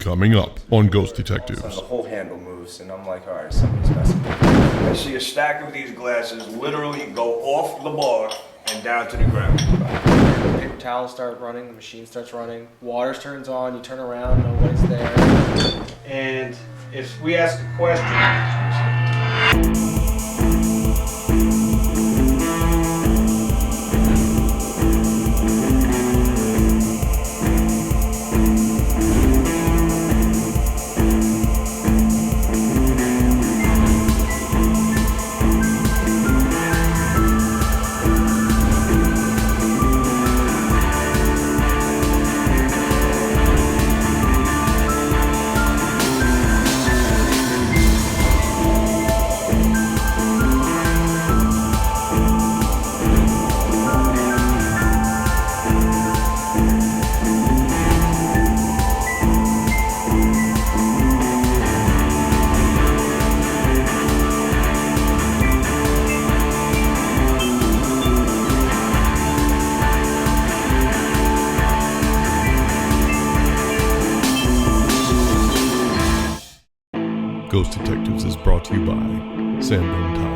Coming up on Ghost Detectives. The whole handle moves, and I'm like, all right, somebody's messing with me. I see a stack of these glasses literally go off the bar and down to the ground. The paper towels start running, the machine starts running, water turns on, you turn around, nobody's there. And if we ask a question, Ghost Detectives is brought to you by Sanborn Tile.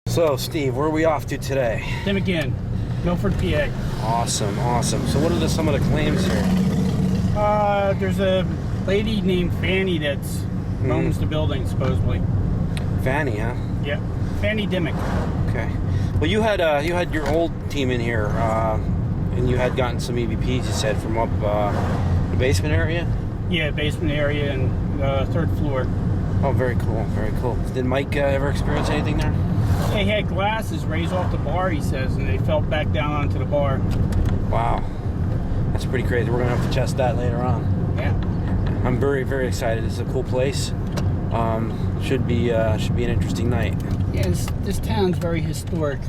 So, Steve, where are we off to today? Dimmick Inn, Milford, PA. Awesome, awesome. So what are some of the claims here? There's a lady named Fanny that's owns the building, supposedly. Fanny, huh? Yeah, Fanny Dimmick. Okay. Well, you had your old team in here, and you had gotten some EVPs, you said, from up the basement area? Yeah, basement area and third floor. Oh, very cool, very cool. Did Mike ever experience anything there? They had glasses raised off the bar, he says, and they fell back down onto the bar. Wow. That's pretty crazy. We're going to have to test that later on. Yeah. I'm very, very excited. This is a cool place. Should be an interesting night. Yeah, this town's very historic.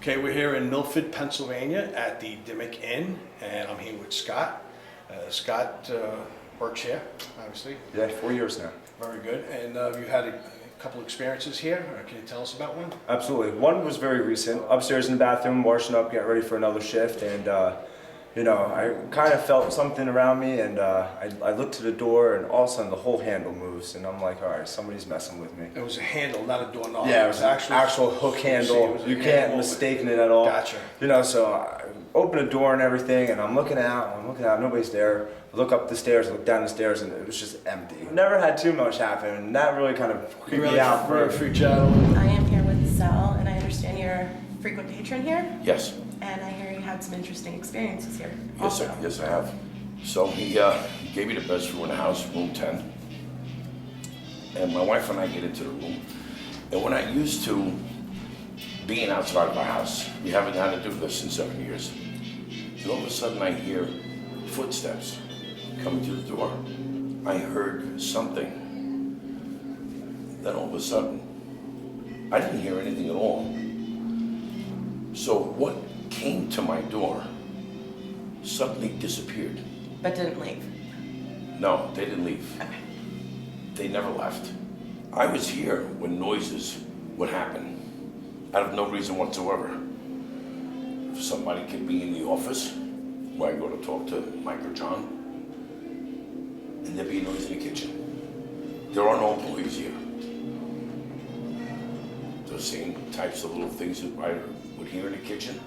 okay, we're here in Milford, Pennsylvania at the Dimmick Inn, and I'm here with Scott. Scott works here, obviously. Yeah, 4 years now. Very good. And you had a couple experiences here. Can you tell us about one? Absolutely. One was very recent. Upstairs in the bathroom, washing up, getting ready for another shift, and I kind of felt something around me, and I looked to the door, and all of a sudden the whole handle moves, and I'm like, all right, somebody's messing with me. It was a handle, not a doorknob. Yeah, it was an actual hook handle. You can't mistake it at all. Gotcha. So I open the door and everything, and I'm looking out, nobody's there. I look up the stairs, look down the stairs, and it was just empty. Never had too much happen, and that really kind of creeped me out. Freaked you out. I am here with Sal, and I understand you're frequent patron here, Yes. and I hear you had some interesting experiences here. Yes, also. yes, I have. So he gave me the best room in the house, room 10. And my wife and I get into the room. And when I used to being outside of our house, we haven't had to do this in 7 years. And all of a sudden I hear footsteps coming to the door. I heard something. Then all of a sudden, I didn't hear anything at all. So what came to my door suddenly disappeared. But didn't leave. No, they didn't leave. Okay. They never left. I was here when noises would happen, out of no reason whatsoever. Somebody could be in the office, where I go to talk to Mike or John, and there'd be a noise in the kitchen. There are no employees here. Those same types of little things that I would hear in the kitchen,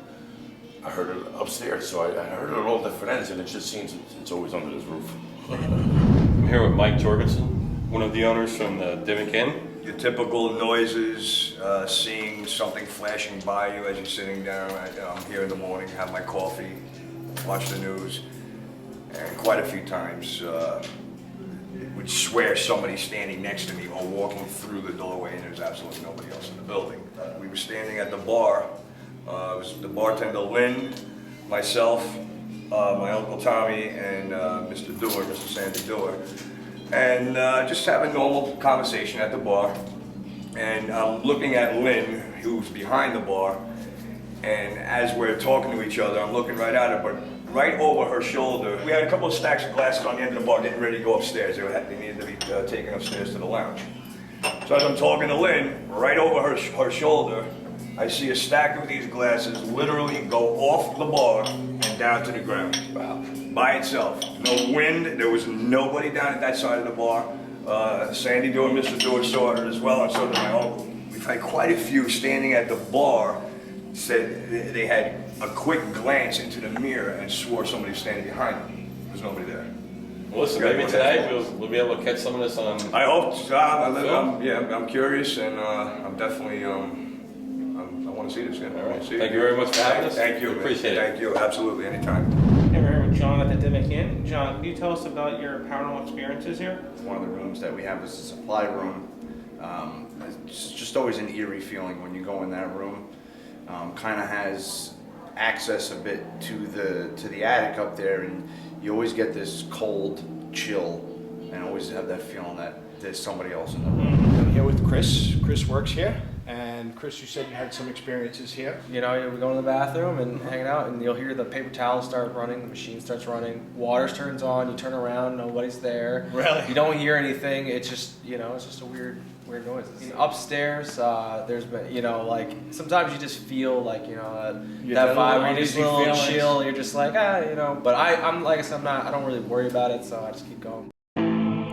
I heard it upstairs, so I heard it at all different ends, and it just seems it's always under this roof. I'm here with Mike Jorgensen, one of the owners from the Dimmick Inn. Your typical noises, seeing something flashing by you as you're sitting down. I'm here in the morning, have my coffee, watch the news, and quite a few times it would swear somebody's standing next to me or walking through the doorway, and there's absolutely nobody else in the building. We were standing at the bar. It was the bartender Lynn, myself, my Uncle Tommy, and Mr. Dewar, Mr. Sandy Dewar. And just having a normal conversation at the bar. And I'm looking at Lynn, who's behind the bar, and as we're talking to each other, I'm looking right at her, but right over her shoulder, we had a couple of stacks of glasses on the end of the bar getting ready to go upstairs. They needed to be taken upstairs to the lounge. So as I'm talking to Lynn, right over her shoulder, I see a stack of these glasses literally go off the bar and down to the ground. Wow. By itself. No wind, there was nobody down at that side of the bar. Sandy Dewar and Mr. Dewar saw it as well, and so did my uncle. We've had quite a few standing at the bar said they had a quick glance into the mirror and swore somebody was standing behind them. There's nobody there. Well, listen, maybe today we'll be able to catch some of this on. I hope so. I'm curious, and I'm definitely I want to see this. Yeah, I want to see it. Thank you very much for having us. Thank you. Appreciate it. Thank you. Absolutely. Anytime. Hey, we're here with John at the Dimmick Inn. John, can you tell us about your paranormal experiences here? One of the rooms that we have is a supply room. It's just always an eerie feeling when you go in that room. Kind of has access a bit to the attic up there, and you always get this cold chill, and always have that feeling that there's somebody else in the room. I'm here with Chris. Chris works here. And Chris, you said you had some experiences here. You know, we go in the bathroom and hanging out, and you'll hear the paper towel start running, the machine starts running, water turns on, you turn around, nobody's there. Really? You don't hear anything. It's just, it's just a weird noise. Upstairs, there's been, like sometimes you just feel like, that vibe, where you just a little chill. You're just like, But I'm like I said, I don't really worry about it, so I just keep going.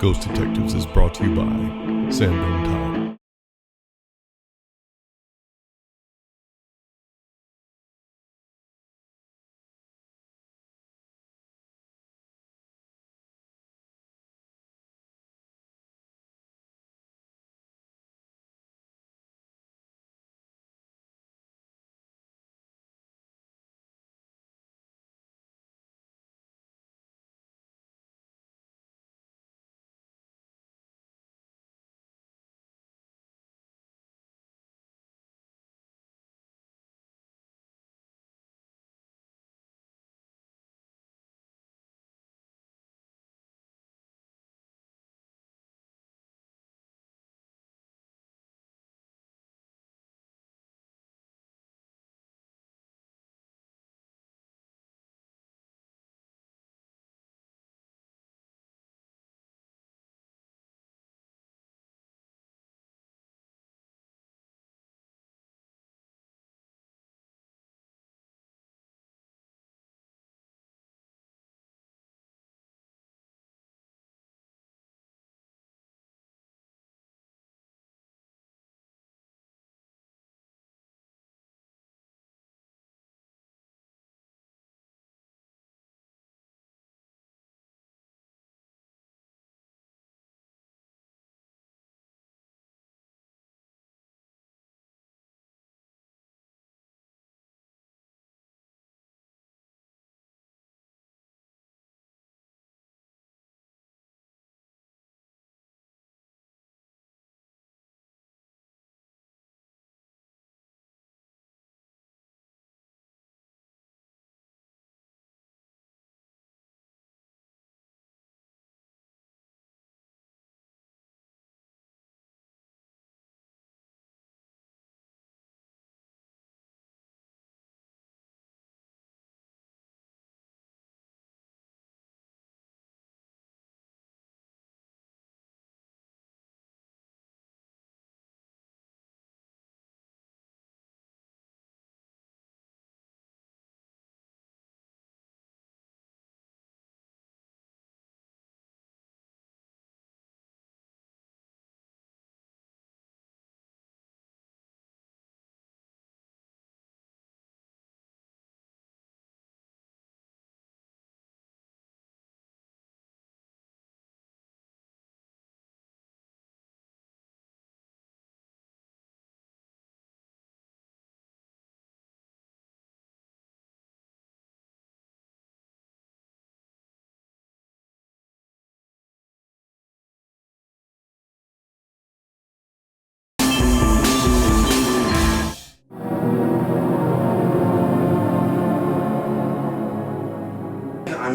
Ghost Detectives is brought to you by Sandman Time.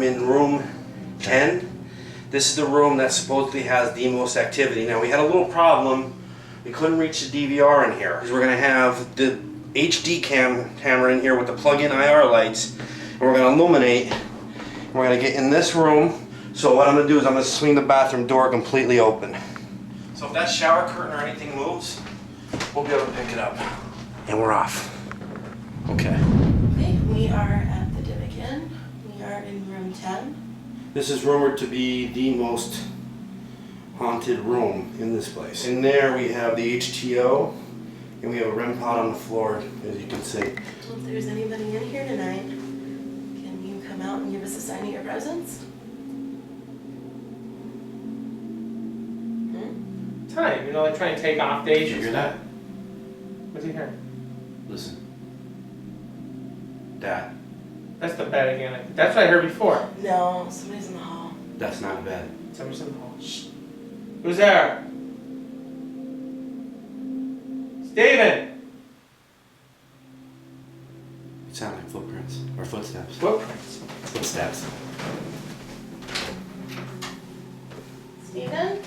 I'm in room 10. This is the room that supposedly has the most activity. Now we had a little problem. We couldn't reach the DVR in here. We're gonna have the HD camera in here with the plug-in IR lights, and we're gonna illuminate. We're gonna get in this room. So what I'm gonna do is I'm gonna swing the bathroom door completely open. So if that shower curtain or anything moves, we'll be able to pick it up. And we're off. Okay. Okay, we are at the Dimmick Inn. We are in room 10. This is rumored to be the most haunted room in this place. In there we have the HTO, and we have a REM pod on the floor, as you can see. Well, if there's anybody in here tonight, can you come out and give us a sign of your presence? Time, you know, like trying to take off days. Did you hear that? What's he hearing? Listen. Dad. That's the bed again. That's what I heard before. No, somebody's in the hall. That's not a bed. Somebody's in the hall. Shh. Who's there? Steven! It sounded like footprints. Or footsteps. Footprints. Footsteps. Steven?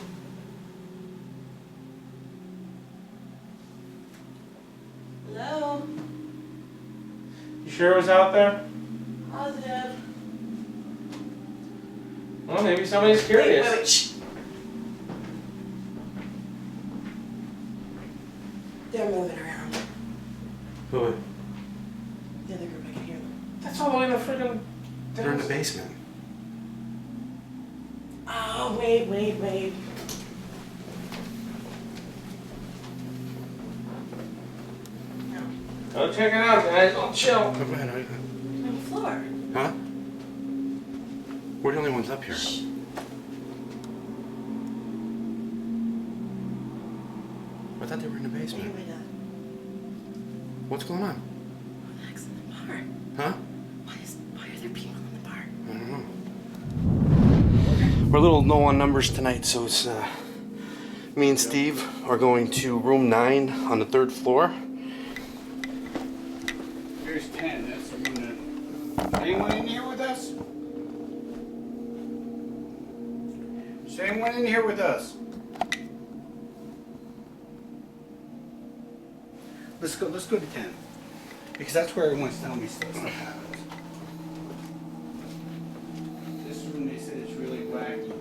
Hello? You sure it was out there? Positive. Well, maybe somebody's curious. Wait, shh. They're moving around. Who? The other group, I can hear them. That's all the way in the freaking... They're in the basement. Oh, wait. No. Go check it out, guys. Don't chill. Oh, go ahead. On the floor. Huh? We're the only ones up here. Shh. I thought they were in the Wait, basement. wait, What's going on? who the heck's in the bar? Huh? Why are there people in the bar? I don't know. We're a little low on numbers tonight, so it's me and Steve are going to room 9 on the 3rd floor. Here's 10. That's the room that... Anyone in here with us? Is anyone in here with us? Let's go to 10. Because that's where everyone's telling me stuff happens. This room, they said, it's really wacky.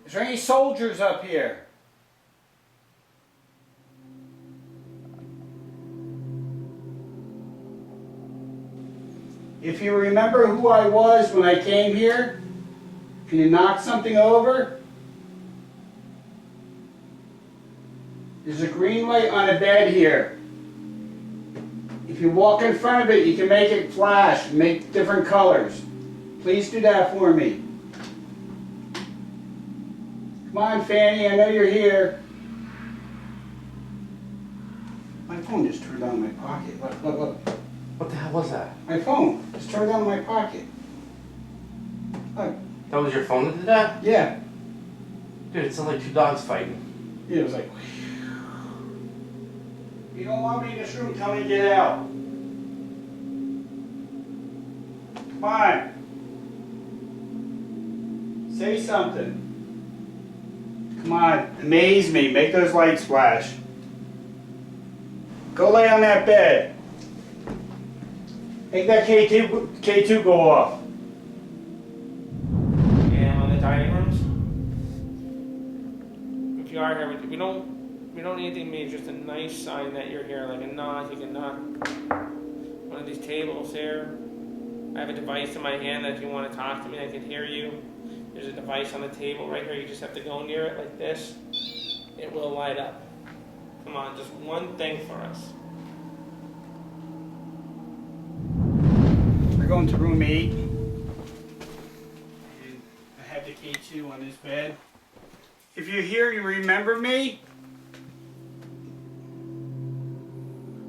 Is there any soldiers up here? If you remember who I was when I came here, can you knock something over? There's a green light on a bed here. If you walk in front of it, you can make it flash, make different colors. Please do that for me. Come on, Fanny, I know you're here. My phone just turned on in my pocket. Look. What the hell was that? My phone just turned on in my pocket. Look. That was your phone that did that? Yeah. Dude, it sounded like 2 dogs fighting. Yeah, it was like... You don't want me in this room, tell me to get out. Come on. Say something. Come on, amaze me, make those lights flash. Go lay on that bed. Make that K2 go off. Yeah, on the dining rooms. If you are here, we don't need anything major. Just a nice sign that you're here, like a nod. You can knock one of these tables here. I have a device in my hand that if you want to talk to me, I can hear you. There's a device on the table right here. You just have to go near it like this. It will light up. Come on, just one thing for us. We're going to room 8. And I have the K2 on this bed. If you're here, you remember me?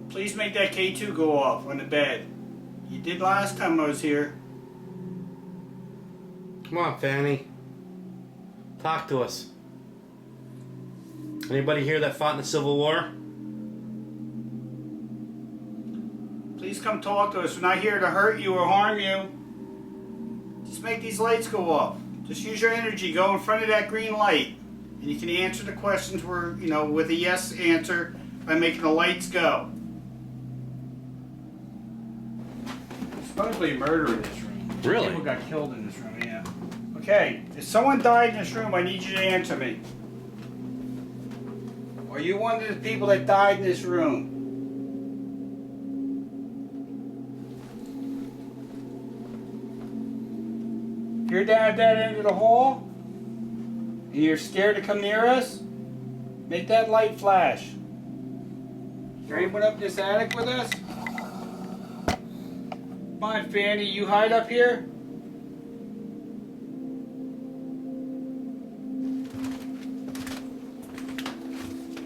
Please make that K2 go off on the bed. You did last time I was here. Come on, Fanny. Talk to us. Anybody here that fought in the Civil War? Please come talk to us. We're not here to hurt you or harm you. make these lights go up. Just use your energy. Go in front of that green light. And you can answer the questions with a yes answer by making the lights go. There's supposedly a murder in this room. Really? People got killed in this room, yeah. Okay, if someone died in this room, I need you to answer me. Are you one of the people that died in this room? If you're down at that end of the hall, and you're scared to come near us, make that light flash. Is there anyone up in this attic with us? Come on, Fanny, you hide up here?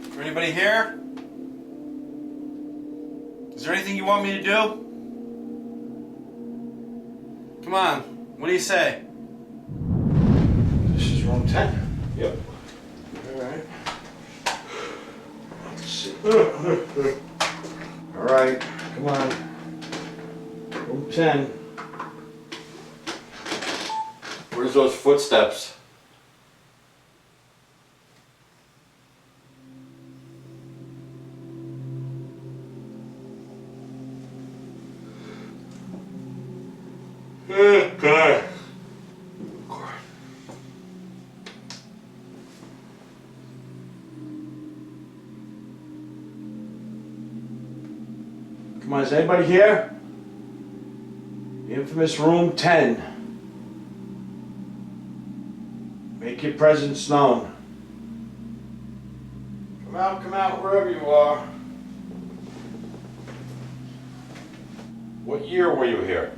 Is there anybody here? Is there anything you want me to do? Come on, what do you say? This is room 10. Yep. Alright. Let's see. Alright, come on. Room 10. Where's those footsteps? God. Come on, is anybody here? The infamous room 10. Make your presence known. Come out, wherever you are. What year were you here?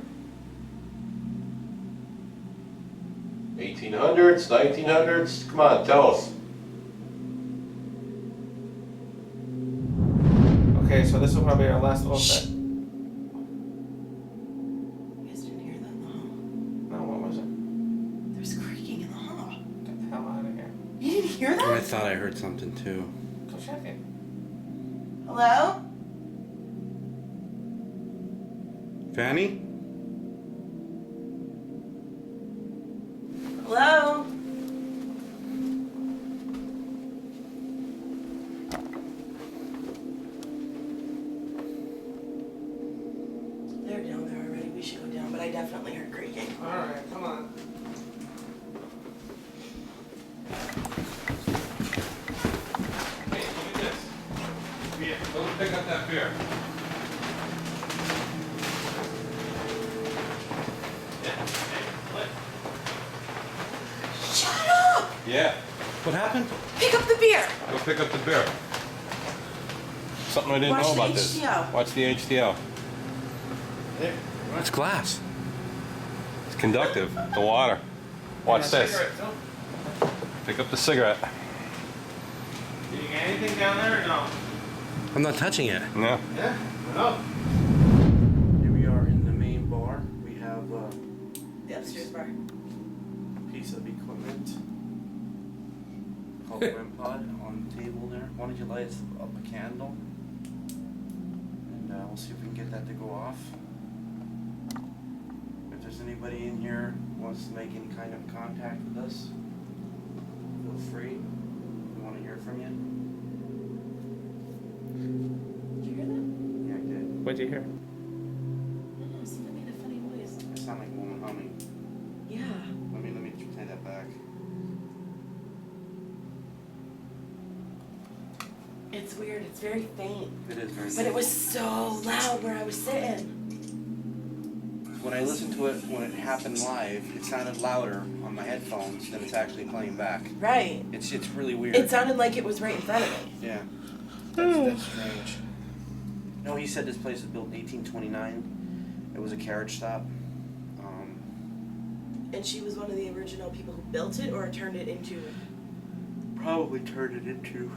1800s, 1900s? Come on, tell us. Okay, so this will probably be our last little set. You guys didn't hear that in the hall? No, what was it? There's creaking in the hall. Get the hell out of here. You didn't hear I that? thought I heard something too. Go check it. Hello? Fanny? Hello? They're down there already. We should go down, but I definitely heard creaking. Alright, come on. Hey, look at this. Yeah, go pick up that beer. Shut up! Yeah, What happened? Pick up the beer! go pick up the beer. Something I didn't Watch know the about this. HDL. Watch the HDL. It's glass. It's conductive. The water. Watch Yeah, this. cigarette, too. Pick up the cigarette. Did you get anything down there or no? I'm not touching it. No. Yeah? No. Here we are in the main bar. We have The upstairs bar. a piece of equipment called a REM pod on the table there. Why don't you light us up a candle? And we'll see if we can get that to go off. If there's anybody in here who wants to make any kind of contact with us, feel free. We want to hear from you. Did you hear that? Yeah, I did. What'd you hear? No, something made a funny noise. It sounded like a woman humming. Yeah. Let me play that back. It's weird. It's very faint. It is very But it was so loud where I was sitting. When I listened to it when it happened live, it sounded louder on my headphones than it's actually playing back. Right. It's really weird. It sounded like it was right in front of me. Yeah. That's strange. No, he said this place was built in 1829. It was a carriage stop. And she was one of the original people who built it or turned it into. Probably turned it into.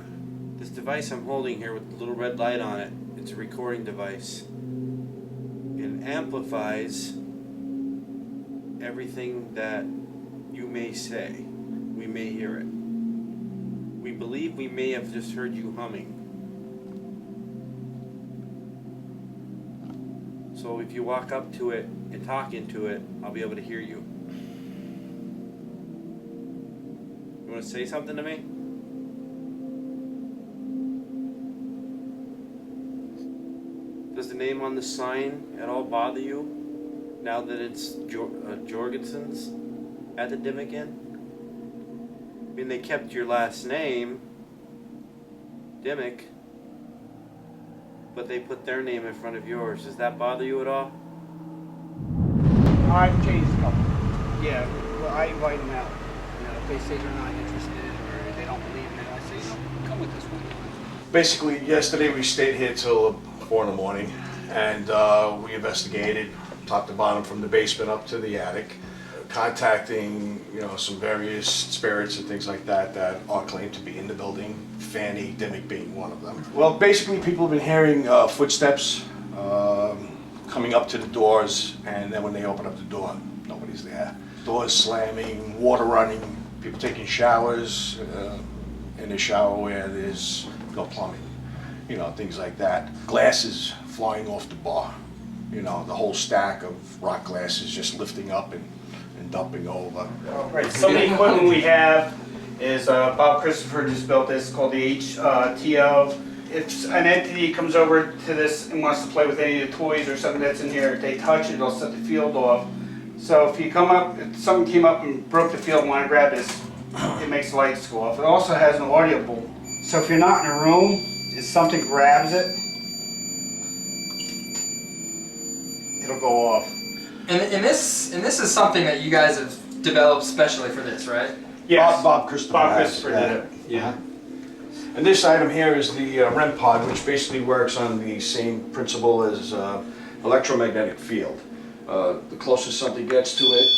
This device I'm holding here with the little red light on it, it's a recording device. It amplifies everything that you may say. We may hear it. We believe we may have just heard you humming. So if you walk up to it and talk into it, I'll be able to hear you. want to say something to me? Does the name on the sign at all bother you now that it's Jorgensen's at the Dimmick Inn? I mean, they kept your last name, Dimmick, but they put their name in front of yours. Does that bother you at all? I've changed a couple. Yeah, well, I invite them out. You know, if they say they're not interested or they don't believe in it, I say, come with this one. Basically, yesterday we stayed here till 4 in the morning, and we investigated top to bottom from the basement up to the attic, contacting, you know, some various spirits and things like that that are claimed to be in the building, Fanny, Dimmick being one of them. Well, basically people have been hearing footsteps coming up to the doors, and then when they open up the door, nobody's there. Doors slamming, water running, people taking showers in a shower where there's no plumbing, you know, things like that. Glasses flying off the bar, you know, the whole stack of rock glasses just lifting up and dumping over. Right, some of the equipment we have is Bob Christopher just built this called the HTO. If an entity comes over to this and wants to play with any of the toys or something that's in here, if they touch it, it'll set the field off. So if you come up, if someone came up and broke the field and want to grab this, it makes the lights go off. It also has an audio bolt. So if you're not in a room, if something grabs it, it'll go off. And this is something that you guys have developed specially for this, right? Yes. Bob Christopher did it. Yeah. And this item here is the REM pod, which basically works on the same principle as electromagnetic field. The closer something gets to it,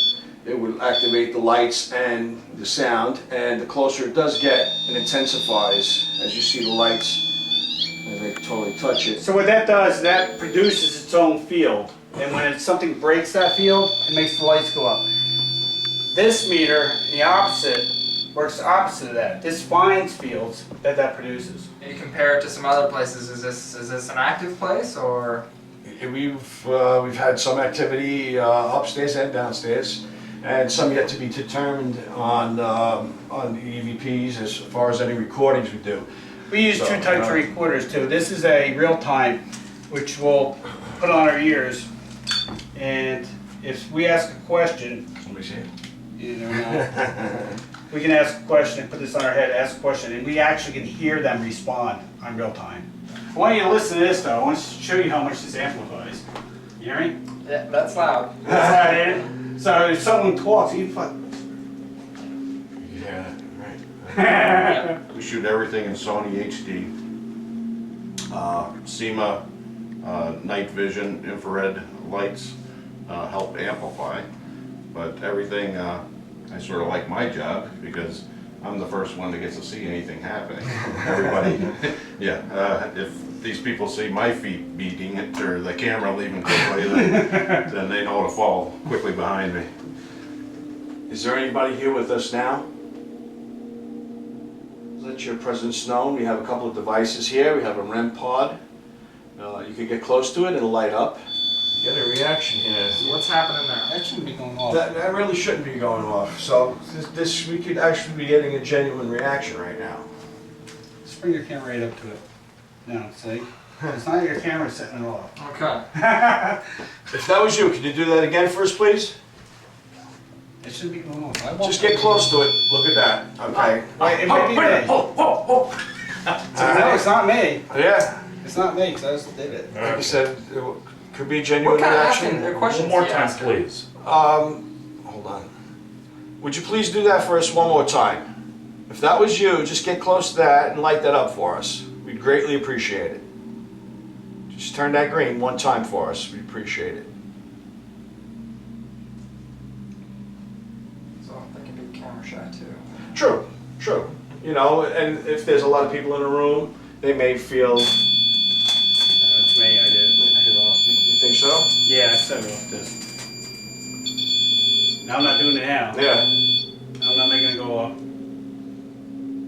it will activate the lights and the sound, and the closer it does get, it intensifies as you see the lights as they totally touch it. So what that does, that produces its own field, and when something breaks that field, it makes the lights go up. This meter, the opposite, works the opposite of that. This finds fields that produces. And you compare it to some other places. Is this an active place or? We've had some activity upstairs and downstairs, and some yet to be determined on the EVPs as far as any recordings we do. We use two types of recorders too. This is a real time, which we'll put on our ears, and if we ask a question, let me see. You know, we can ask a question, put this on our head, ask a question, and we actually can hear them respond on real time. I want you to listen to this though. I want to show you how much this amplifies. You hear me? Yeah, that's loud. That's loud. So if someone talks, you fuck. Yeah, right. We shoot everything in Sony HD. SEMA, night vision, infrared lights help amplify. But everything, I sort of like my job because I'm the first one that gets to see anything happening. Everybody, yeah, if these people see my feet beating it or the camera leaving quickly, then they know to fall quickly behind me. Is there anybody here with us now? Let your presence known. We have a couple of devices here. We have a REM pod. You can get close to it, it'll light up. Get a reaction here. What's happening there? That shouldn't be going off. That really shouldn't be going off. So this we could actually be getting a genuine reaction right now. Just bring your camera right up to it. Now, see? It's not your camera setting it off. Okay. If that was you, could you do that again for us, please? It should be going off. Just get close to it. Look at that. Okay. Wait, it might be me. No, it's not me. Yeah. It's not me, because I just did it. Like you said, it could be a genuine What kind of reaction. asking? There are questions. One more to time, ask. please. Hold on. Would you please do that for us one more time? If that was you, just get close to that and light that up for us. We'd greatly appreciate it. Just turn that green one time for us. We'd appreciate it. So they can be camera shy too. True, true. You know, and if there's a lot of people in a room, they may feel. No, it's me, I did it. I hit it off. You think so? Yeah, I set it off this. Now I'm not doing it now. Yeah. I'm not making it go off.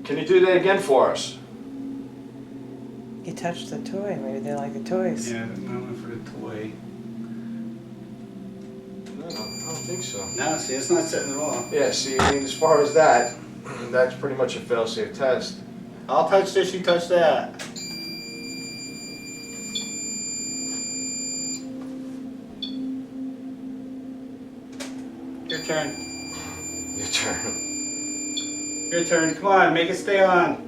Can you do that again for us? You touched the toy, maybe they like the toys. Yeah, I'm going for the toy. No, I don't think so. No, see, it's not setting it off. Yeah, see, I mean, as far as that, That's pretty much a fail-safe test. I'll touch this, you touch that. Your turn. Your turn. Your turn. Come on, make it stay on.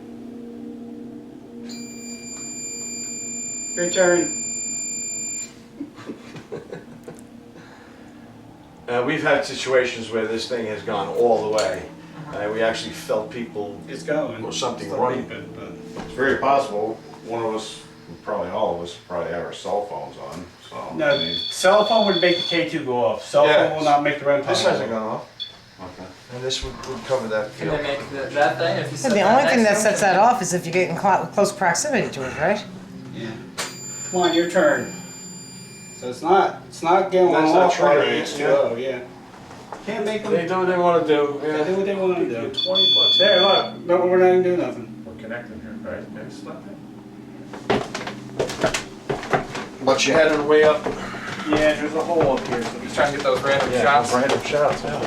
Your turn. We've had situations where this thing has gone all the way. We actually felt people, It's going. or something Still running. beeping, but It's very possible, one of us, probably all of us, probably have our cell phones on, so. no, I mean, cell phone would make the K2 go off. Cell Yeah. phone will not make the REM pod This go hasn't off. gone off. okay. And this would cover that Can field. they make that thing if you set And the that only thing next that to sets them? that off is if you get in close proximity to it, right? Yeah. Come on, your turn. So it's not going That's not off for triggering it, H2O, yeah. Can't make them. They do what they want to do. They do what they want to do. $20. There, look. No, we're not even doing nothing. We're connecting here, right? Okay, stop it. But you had it way up. Yeah, there's a hole up here. So Just trying to get those random shots. Random shots, yeah.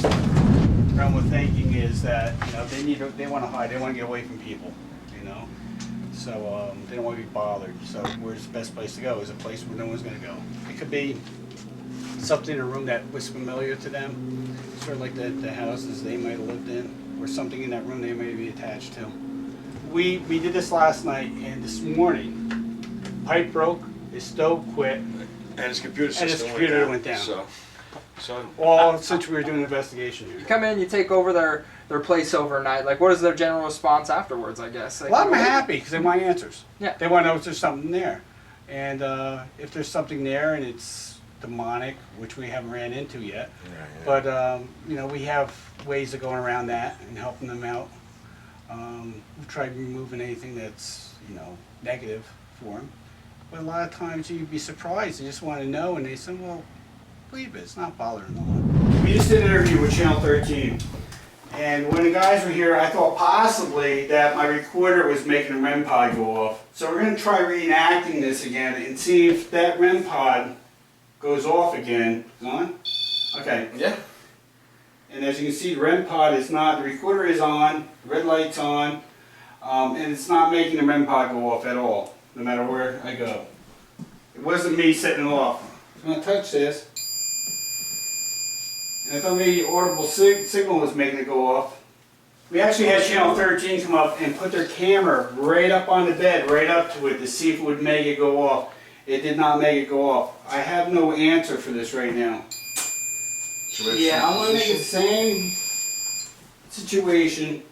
the problem with thinking is that, you know, they want to hide. They want to get away from people, you know. So they don't want to be bothered. So where's the best place to go? Is a place where no one's going to go. It could be something in a room that was familiar to them, sort of like the houses they might have lived in, or something in that room they may be attached to. We did this last night, and this morning, pipe broke, his stove quit, And his computer system and his computer went down. So All since we were doing an investigation here. You come in, you take over their place overnight. Like, what is their general response afterwards? I guess. Like, A lot of them are happy because they want answers. Yeah. They want to know if there's something there. And if there's something there and it's demonic, which we haven't ran into yet, but you know, we have ways of going around that and helping them out. We've tried removing anything that's, you know, negative for them. But a lot of times you'd be surprised. They just want to know, and they say, well, believe it, it's not bothering them. We just did an interview with Channel 13. And when the guys were here, I thought possibly that my recorder was making the REM pod go off. So we're going to try reenacting this again and see if that REM pod goes off again. Is it on? Okay. Yeah. And as you can see, the REM pod is not, the recorder is on, the red light's on, and it's not making the REM pod go off at all, no matter where I go. It wasn't me setting it off. I'm going to touch this. And I thought maybe audible signal was making it go off. We actually had Channel 13 come up and put their camera right up on the bed, right up to it, to see if it would make it go off. It did not make it go off. I have no answer for this right now. Yeah, I'm going to make the same situation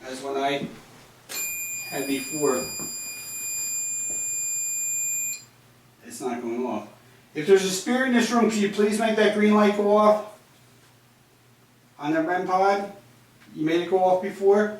as when I had before. It's not going off. If there's a spirit in this room, could you please make that green light go off? On that REM pod? You made it go off before?